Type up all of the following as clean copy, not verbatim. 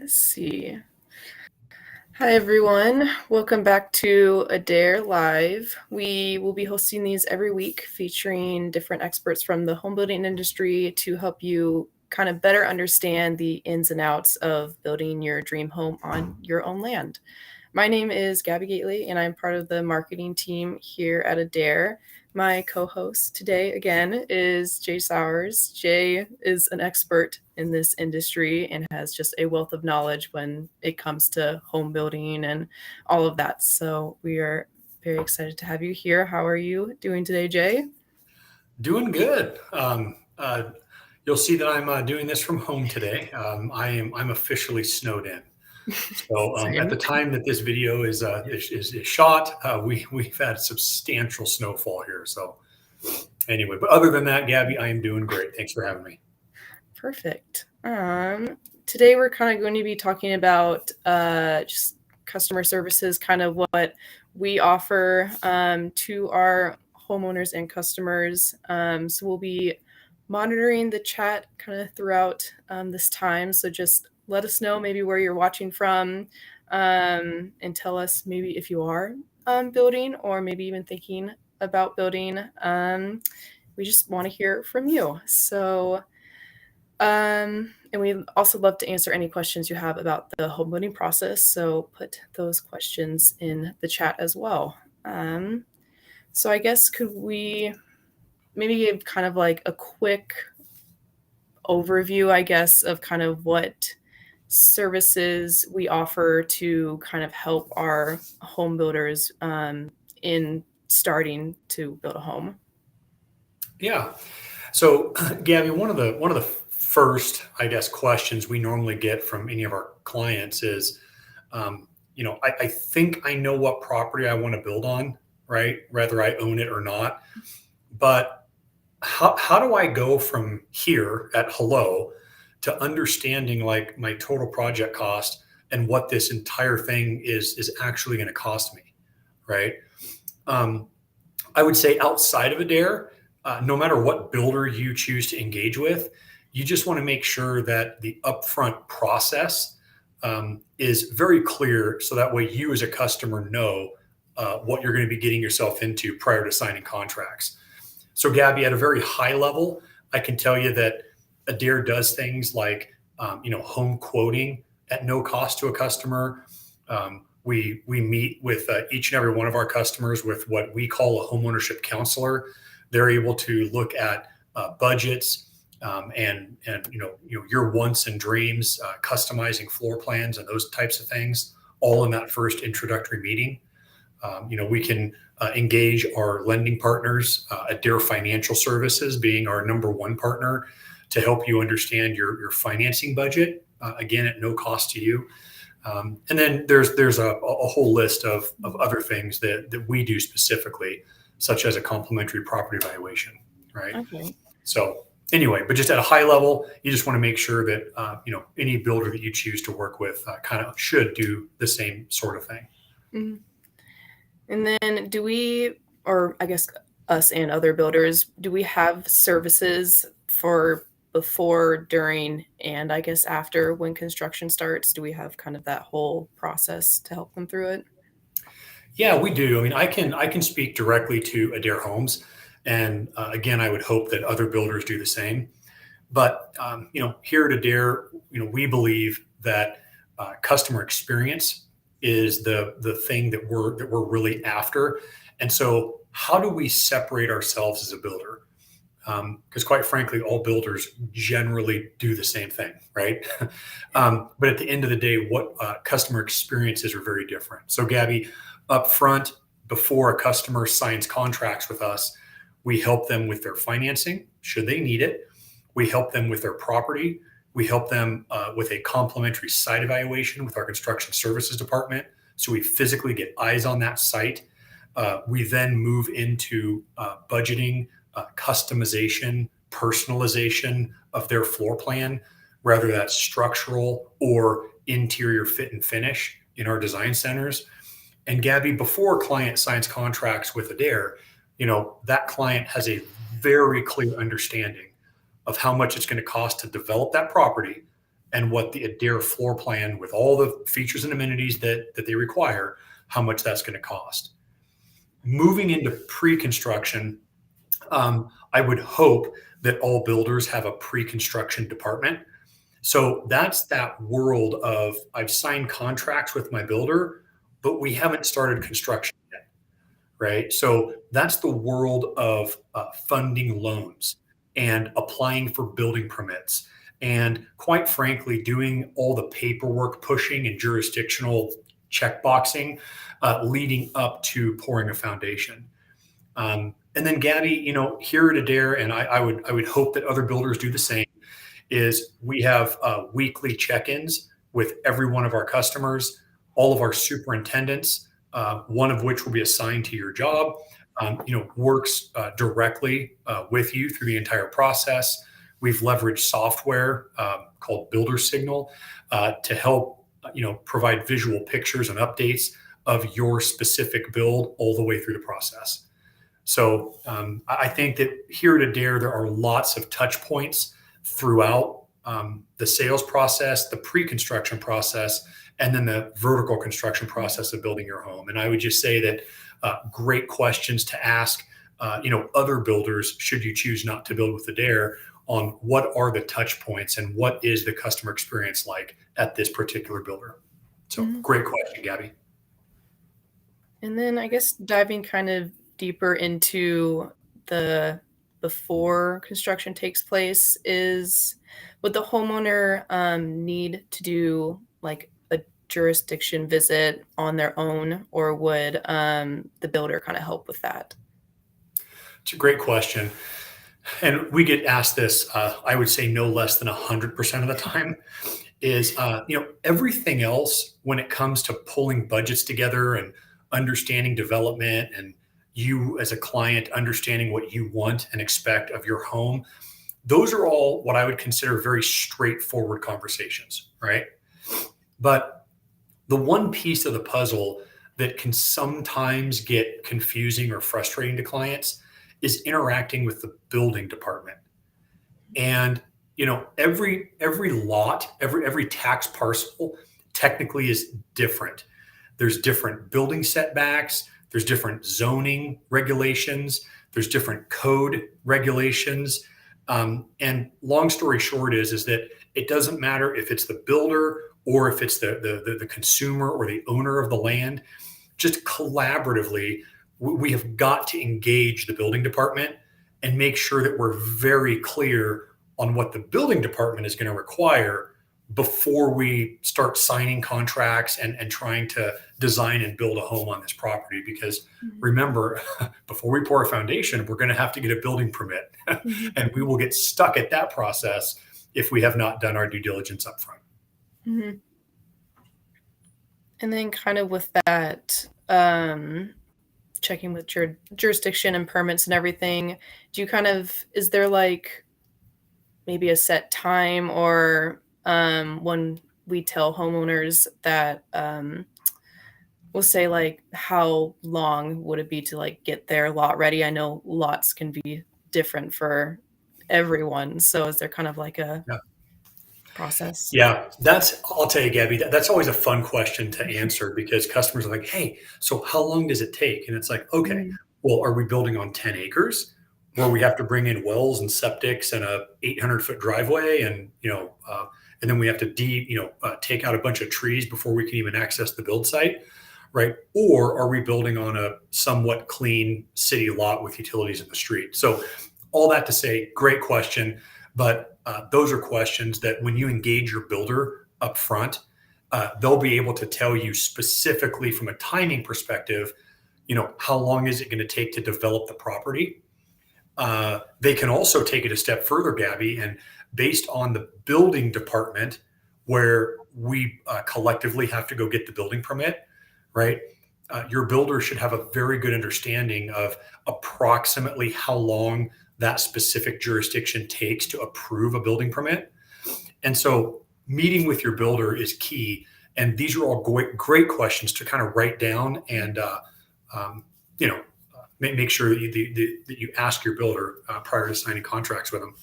Let's see. Hi, everyone. Welcome back to Adair Live. We will be hosting these every week featuring different experts from the home building industry to help you kind of better understand the ins and outs of building your dream home on your own land. My name is Gabby Gately, and I'm part of the marketing team here at Adair. My co-host today, again, is Jay Sowers. Jay is an expert in this industry and has just a wealth of knowledge when it comes to home building and all of that. So we are very excited to have you here. How are you doing today, Jay? Doing good. You'll see that I'm doing this from home today. I'm officially snowed in. So at the Same. time that this video is shot, we've had substantial snowfall here. So anyway, but other than that, Gabby, I am doing great. Thanks for having me. Perfect. Today we're kind of going to be talking about just customer services, kind of what we offer to our homeowners and customers. So we'll be monitoring the chat kind of throughout this time. So just let us know maybe where you're watching from and tell us maybe if you are building or maybe even thinking about building. We just want to hear from you. So and we also love to answer any questions you have about the home building process. So put those questions in the chat as well. So I guess could we maybe give kind of like a quick overview, I guess, of kind of what services we offer to kind of help our home builders in starting to build a home. Yeah. So Gabby, one of the first, I guess, questions we normally get from any of our clients is, I think I know what property I want to build on, right? Whether I own it or not. But how do I go from here at hello to understanding like my total project cost and what this entire thing is actually going to cost me, right? Um, I would say outside of Adair, no matter what builder you choose to engage with, you just want to make sure that the upfront process is very clear so that way you as a customer know what you're going to be getting yourself into prior to signing contracts. So, Gabby, at a very high level, I can tell you that Adair does things like, home quoting at no cost to a customer. We meet with each and every one of our customers with what we call a homeownership counselor. They're able to look at budgets and your wants and dreams, customizing floor plans and those types of things, all in that first introductory meeting. We can engage our lending partners, Adair Financial Services being our number one partner to help you understand your financing budget, again, at no cost to you. And then there's a whole list of other things that we do specifically, such as a complimentary property evaluation, right? Okay. So anyway, but just at a high level, you just want to make sure that any builder that you choose to work with kind of should do the same sort of thing. Mhm. And then do we, or I guess us and other builders, do we have services for before, during, and I guess after when construction starts? Do we have kind of that whole process to help them through it? Yeah, we do. I mean, I can speak directly to Adair Homes, and again, I would hope that other builders do the same. But here at Adair, we believe that customer experience is the thing that we're really after. And so, how do we separate ourselves as a builder? Because quite frankly, all builders generally do the same thing, right? But at the end of the day, what customer experiences are very different. So, Gabby, up front, before a customer signs contracts with us, we help them with their financing, should they need it. We help them with their property. We help them with a complimentary site evaluation with our construction services department. So we physically get eyes on that site. We then move into budgeting, customization, personalization of their floor plan, whether that's structural or interior fit and finish in our design centers. And Gabby, before a client signs contracts with Adair, that client has a very clear understanding of how much it's going to cost to develop that property and what the Adair floor plan with all the features and amenities that they require, how much that's going to cost. Moving into pre-construction, I would hope that all builders have a pre-construction department. So that's that world of I've signed contracts with my builder, but we haven't started construction yet, right? So that's the world of funding loans and applying for building permits. And quite frankly, doing all the paperwork pushing and jurisdictional checkboxing leading up to pouring a foundation. And then Gabby, here at Adair, and I would hope that other builders do the same, is we have weekly check-ins with every one of our customers, all of our superintendents, one of which will be assigned to your job, works directly with you through the entire process. We've leveraged software called Builder Signal to help, provide visual pictures and updates of your specific build all the way through the process. So I think that here at Adair, there are lots of touch points throughout the sales process, the pre-construction process, and then the vertical construction process of building your home. And I would just say that great questions to ask, other builders, should you choose not to build with Adair, on what are the touch points and what is the customer experience like at this particular builder. So great question, Gabby. And then I guess diving kind of deeper into the before construction takes place, is would the homeowner need to do like a jurisdiction visit on their own, or would the builder kind of help with that? It's a great question. And we get asked this, I would say no less than 100% of the time, is, everything else when it comes to pulling budgets together and understanding development, and you as a client understanding what you want and expect of your home, those are all what I would consider very straightforward conversations, right? But the one piece of the puzzle that can sometimes get confusing or frustrating to clients is interacting with the building department. And every lot, every tax parcel technically is different. There's different building setbacks, there's different zoning regulations, there's different code regulations. And long story short is that it doesn't matter if it's the builder or if it's the consumer or the owner of the land. Just collaboratively, we have got to engage the building department and make sure that we're very clear on what the building department is going to require before we start signing contracts and trying to design and build a home on this property. Because remember, before we pour a foundation, we're going to have to get a building permit. And we will get stuck at that process if we have not done our due diligence up front. Mm-hmm. And then kind of with that, checking with your jurisdiction and permits and everything, is there like maybe a set time, or when we tell homeowners that we'll say like how long would it be to like get their lot ready? I know lots can be different for everyone, so is there kind of like a process? Yeah, I'll tell you, Gabby, that's always a fun question to answer, because customers are like, hey, so how long does it take? And it's like, okay, well, are we building on 10 acres where we have to bring in wells and septics and a 800-foot driveway, and and then we have to take out a bunch of trees before we can even access the build site, right? Or are we building on a somewhat clean city lot with utilities in the street? So all that to say, great question. But those are questions that when you engage your builder up front, they'll be able to tell you specifically from a timing perspective, how long is it going to take to develop the property? They can also take it a step further, Gabby, and based on the building department, where we collectively have to go get the building permit, right? Your builder should have a very good understanding of approximately how long that specific jurisdiction takes to approve a building permit. And so meeting with your builder is key. And these are all great questions to kind of write down and, make sure that you ask your builder prior to signing contracts with them.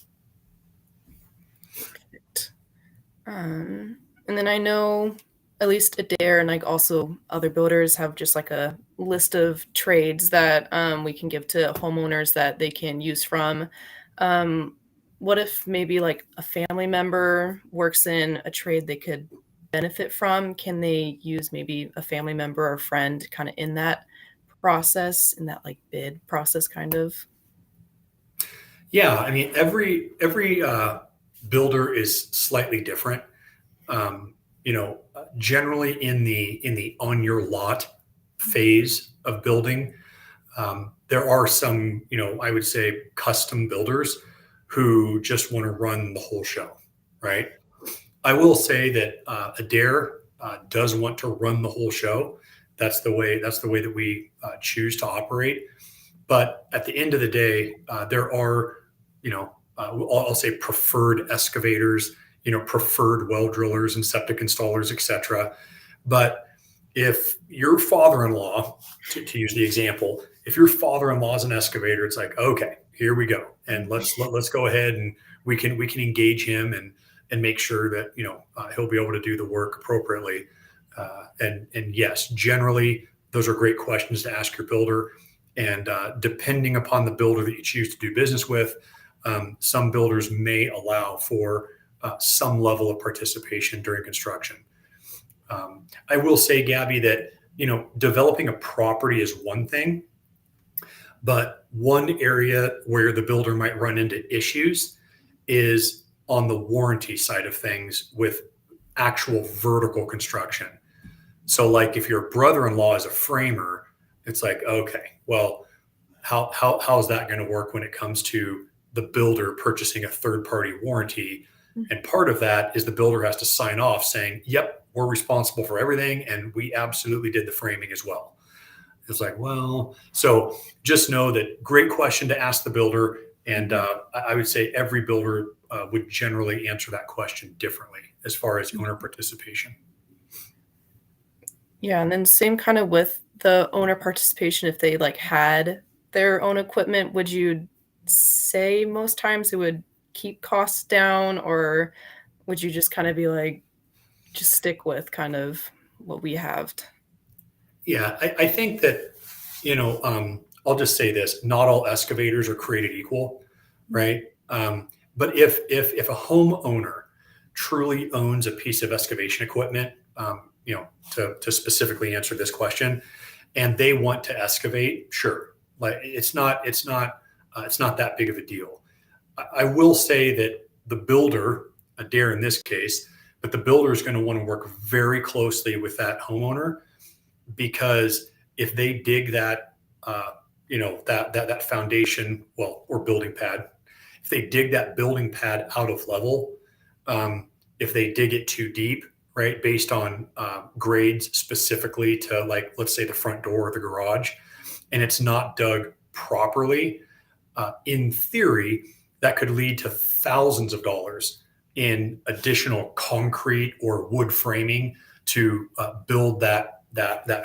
And then I know at least Adair and like also other builders have just like a list of trades that we can give to homeowners that they can use from. Um, what if maybe like a family member works in a trade they could benefit from? Can they use maybe a family member or friend kind of in that process, in that like bid process kind of? Yeah, I mean every builder is slightly different. Generally in the on your lot phase of building, there are some, I would say custom builders who just want to run the whole show, right? I will say that Adair does want to run the whole show. That's the way that we choose to operate. But at the end of the day, there are, I'll say preferred excavators, preferred well drillers and septic installers, etc. But if your father-in-law, to use the example, if your father-in-law is an excavator, it's like, okay, here we go, and let's go ahead and we can engage him and make sure that he'll be able to do the work appropriately. And yes, generally those are great questions to ask your builder. And depending upon the builder that you choose to do business with, some builders may allow for some level of participation during construction. I will say, Gabby, that developing a property is one thing, but one area where the builder might run into issues is on the warranty side of things with actual vertical construction. So, like if your brother-in-law is a framer, it's like, okay, well, how is that going to work when it comes to the builder purchasing a third-party warranty? And part of that is the builder has to sign off saying, yep, we're responsible for everything, and we absolutely did the framing as well. It's like, well, so just know that great question to ask the builder. And I would say every builder would generally answer that question differently as far as owner participation. Yeah, and then same kind of with the owner participation, if they like had their own equipment, would you say most times it would keep costs down, or would you just kind of be like, just stick with kind of what we have? Yeah, I think that, I'll just say this: not all excavators are created equal, right? But if a homeowner truly owns a piece of excavation equipment, to specifically answer this question, and they want to excavate, sure, like it's not that big of a deal. I will say that the builder, Adair in this case, but the builder is going to want to work very closely with that homeowner, because if they dig that that foundation, well, or building pad, if they dig that building pad out of level, if they dig it too deep, right, based on grades specifically to, like, let's say the front door or the garage, and it's not dug properly, in theory that could lead to thousands of dollars in additional concrete or wood framing to build that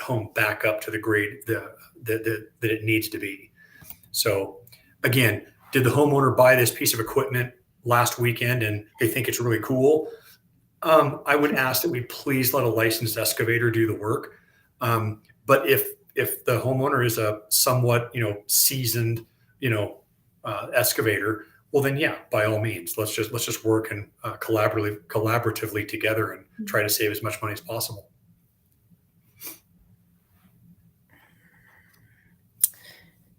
home back up to the grade that it needs to be. So again, did the homeowner buy this piece of equipment last weekend and they think it's really cool? I would ask that we please let a licensed excavator do the work. But if the homeowner is a somewhat seasoned excavator, well then yeah, by all means, let's just work and collaboratively together and try to save as much money as possible.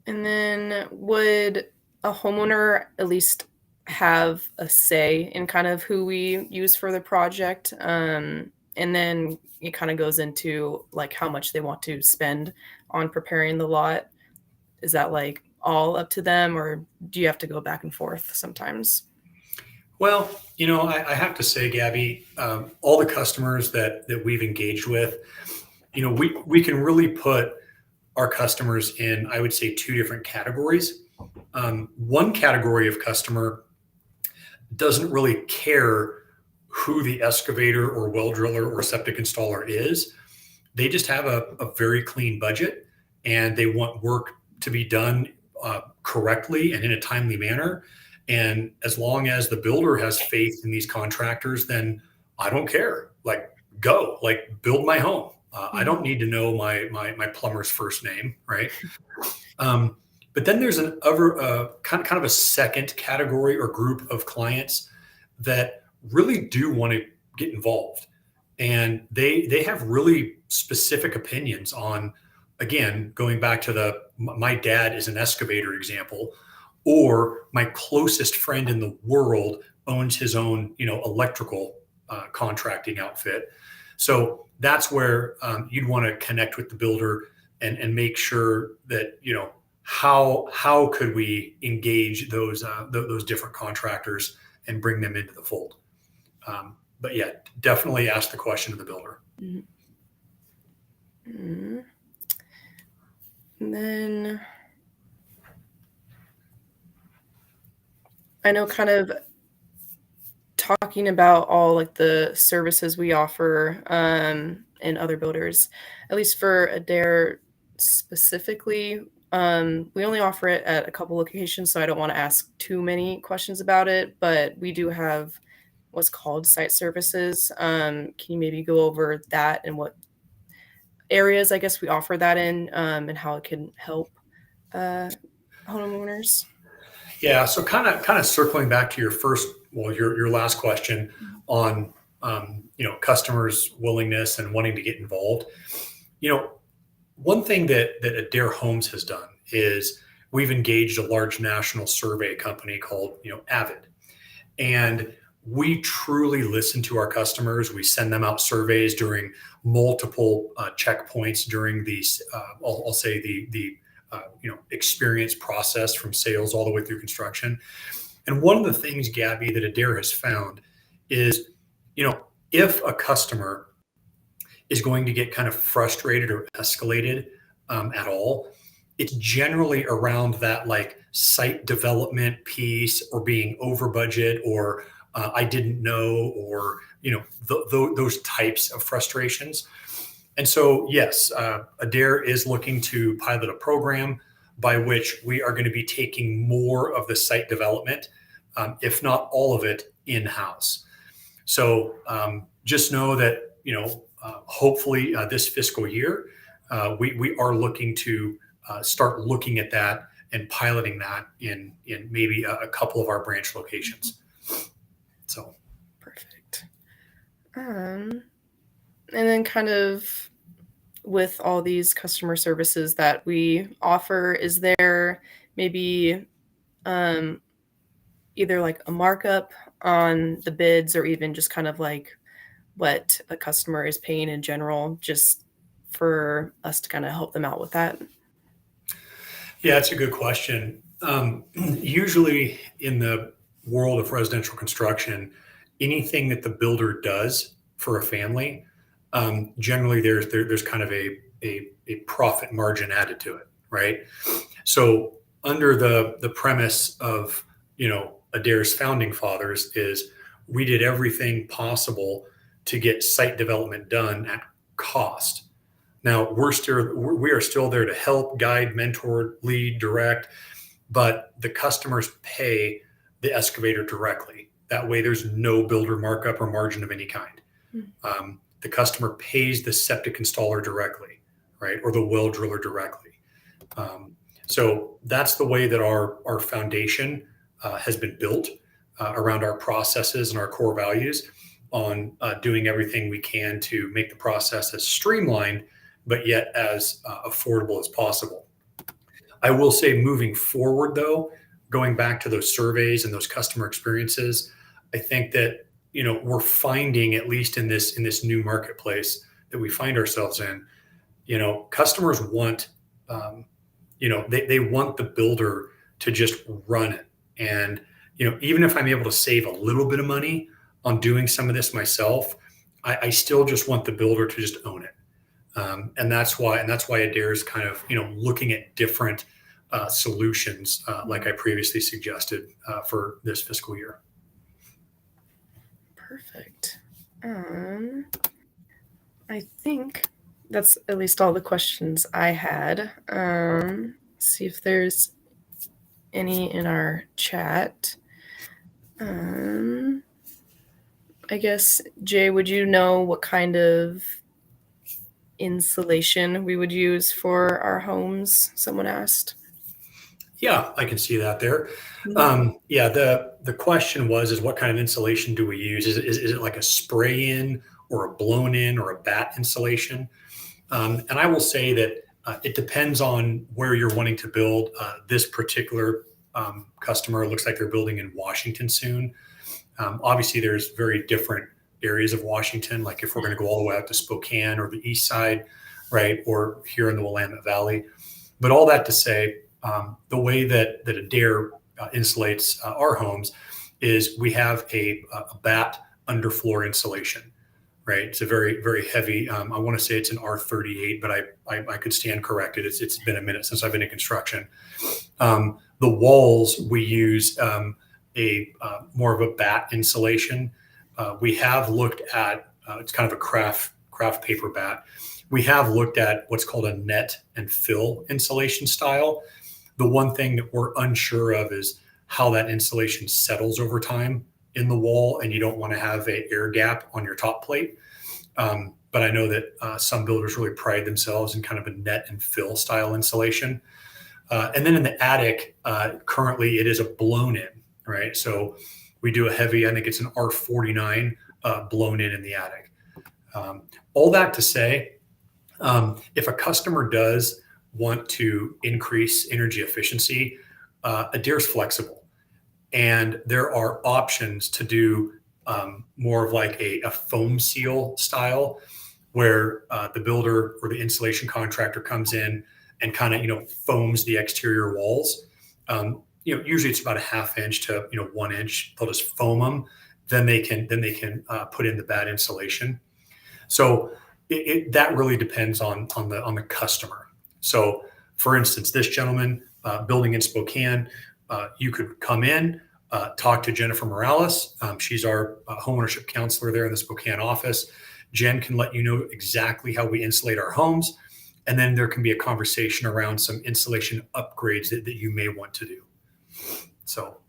And then would a homeowner at least have a say in kind of who we use for the project? And then it kind of goes into like how much they want to spend on preparing the lot. Is that like all up to them, or do you have to go back and forth sometimes? Well, I have to say, Gabby, all the customers that we've engaged with, we can really put our customers in, I would say, two different categories. One category of customer doesn't really care who the excavator or well driller or septic installer is. They just have a very clean budget, and they want work to be done correctly and in a timely manner. And as long as the builder has faith in these contractors, then I don't care. Like, go, like, build my home. I Mhm. don't need to know my plumber's first name, right? Um, but then there's an other kind of a second category or group of clients that really do want to get involved, and they have really specific opinions on, again, going back to the my dad is an excavator example, or my closest friend in the world owns his own electrical contracting outfit. So that's where you'd want to connect with the builder and make sure that how could we engage those different contractors and bring them into the fold. But yeah, definitely ask the question of the builder. Mhm. Mhm. And then I know kind of talking about all like the services we offer and other builders, at least for Adair specifically, we only offer it at a couple locations, so I don't want to ask too many questions about it, but we do have what's called site services. Can you maybe go over that and what areas I guess we offer that in, and how it can help uh, homeowners? Yeah, so kind of circling back to your first, well, your last question on customers' willingness and wanting to get involved. You know, one thing that Adair Homes has done is we've engaged a large national survey company called Avid, and we truly listen to our customers. We send them out surveys during multiple checkpoints during these. I'll say the experience process from sales all the way through construction. And one of the things, Gabby, that Adair has found is, if a customer is going to get kind of frustrated or escalated at all, it's generally around that like site development piece or being over budget or I didn't know or those types of frustrations. And so, yes, Adair is looking to pilot a program by which we are going to be taking more of the site development, if not all of it, in house. So just know that hopefully this fiscal year we are looking to start looking at that and piloting that in maybe a couple of our branch locations. So Perfect. Um, and then kind of with all these customer services that we offer, is there maybe um, either like a markup on the bids or even just kind of like what a customer is paying in general, just for us to kind of help them out with that? yeah, that's a good question. Usually in the world of residential construction, anything that the builder does for a family, generally there's kind of a profit margin added to it, right? So under the premise of Adair's founding fathers is we did everything possible to get site development done at cost. Now we are still there to help, guide, mentor, lead, direct, but the customers pay the excavator directly. That way, there's no builder markup or margin of any kind. The customer pays the septic installer directly, right, or the well driller directly. Um, so that's the way that our foundation has been built around our processes and our core values on doing everything we can to make the process as streamlined, but yet as affordable as possible. I will say moving forward, though, going back to those surveys and those customer experiences, I think that we're finding, at least in this new marketplace that we find ourselves in, customers want they want the builder to just run it. And even if I'm able to save a little bit of money on doing some of this myself, I still just want the builder to just own it. And that's why Adair is kind of looking at different solutions, like I previously suggested for this fiscal year. Perfect. I think that's at least all the questions I had. See if there's any in our chat. Um, I guess, Jay, would you know what kind of insulation we would use for our homes? Someone asked. Yeah, I can see that there. Mhm. Yeah, the question was is what kind of insulation do we use? Is it like a spray in or a blown in or a bat insulation? And I will say that it depends on where you're wanting to build. This particular customer looks like they're building in Washington soon. Obviously, there's very different areas of Washington. Like if we're going to go all the way out to Spokane or the east side, right, or here in the Willamette Valley. But all that to say, the way that Adair insulates our homes is we have a bat underfloor insulation, right? It's a very, very heavy. I want to say it's an R38, but I could stand corrected. It's been a minute since I've been in construction. The walls we use a more of a bat insulation. We have looked at it's kind of a craft paper bat. We have looked at what's called a net and fill insulation style. The one thing that we're unsure of is how that insulation settles over time in the wall, and you don't want to have an air gap on your top plate. But I know that some builders really pride themselves in kind of a net and fill style insulation. And then in the attic, currently it is a blown in, right? So we do a heavy, I think it's an R49 blown in the attic. All that to say, if a customer does want to increase energy efficiency, Adair's flexible. And there are options to do more of like a foam seal style where the builder or the insulation contractor comes in and kind of foams the exterior walls. Usually it's about a half inch to 1 inch. They'll just foam them. Then they can put in the bad insulation. So that really depends on the customer. So for instance, this gentleman building in Spokane, you could come in, talk to Jennifer Morales. She's our homeownership counselor there in the Spokane office. Jen can let you know exactly how we insulate our homes. And then there can be a conversation around some insulation upgrades that you may want to do. So.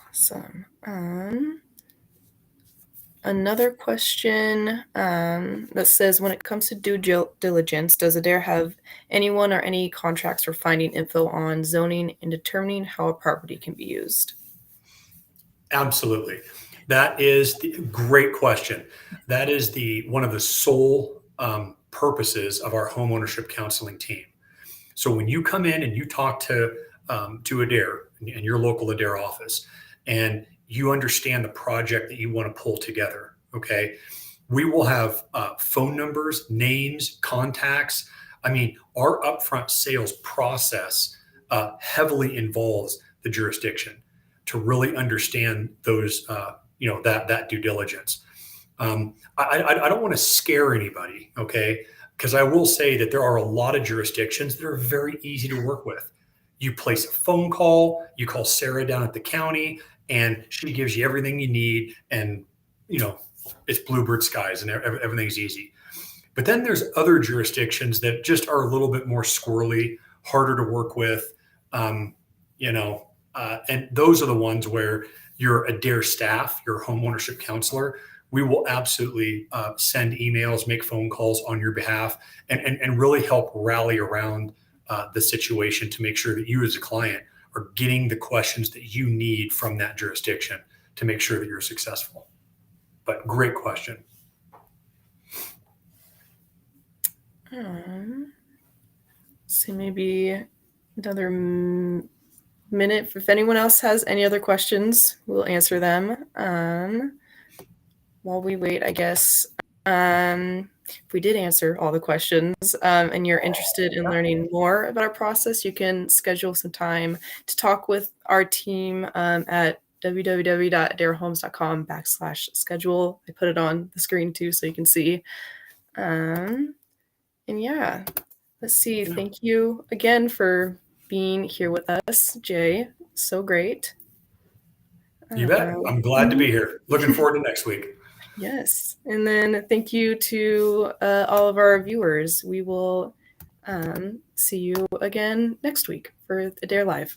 Awesome. Another question that says, when it comes to due diligence, does Adair have anyone or any contracts for finding info on zoning and determining how a property can be used? Absolutely. That is the great question. That is one of the sole purposes of our homeownership counseling team. So when you come in and you talk to Adair in your local Adair office, and you understand the project that you want to pull together, okay, we will have phone numbers, names, contacts. I mean, our upfront sales process heavily involves the jurisdiction to really understand those, that due diligence. I don't want to scare anybody, okay? Because I will say that there are a lot of jurisdictions that are very easy to work with. You place a phone call, you call Sarah down at the county, and she gives you everything you need, and it's bluebird skies and everything's easy. But then there's other jurisdictions that just are a little bit more squirrely, harder to work with, and those are the ones where your Adair staff, your homeownership counselor, we will absolutely send emails, make phone calls on your behalf, and really help rally around the situation to make sure that you as a client are getting the questions that you need from that jurisdiction to make sure that you're successful. But great question. So maybe another minute. If anyone else has any other questions, we'll answer them. While we wait, I guess, if we did answer all the questions and you're interested in learning more about our process, you can schedule some time to talk with our team at www.adairhomes.com/schedule. I put it on the screen too, so you can see. And yeah, let's see. Yeah. Thank you again for being here with us, Jay. So great. You bet. I'm glad to be here. Looking forward to next week. Yes. And then thank you to all of our viewers. We will see you again next week for Adair Live.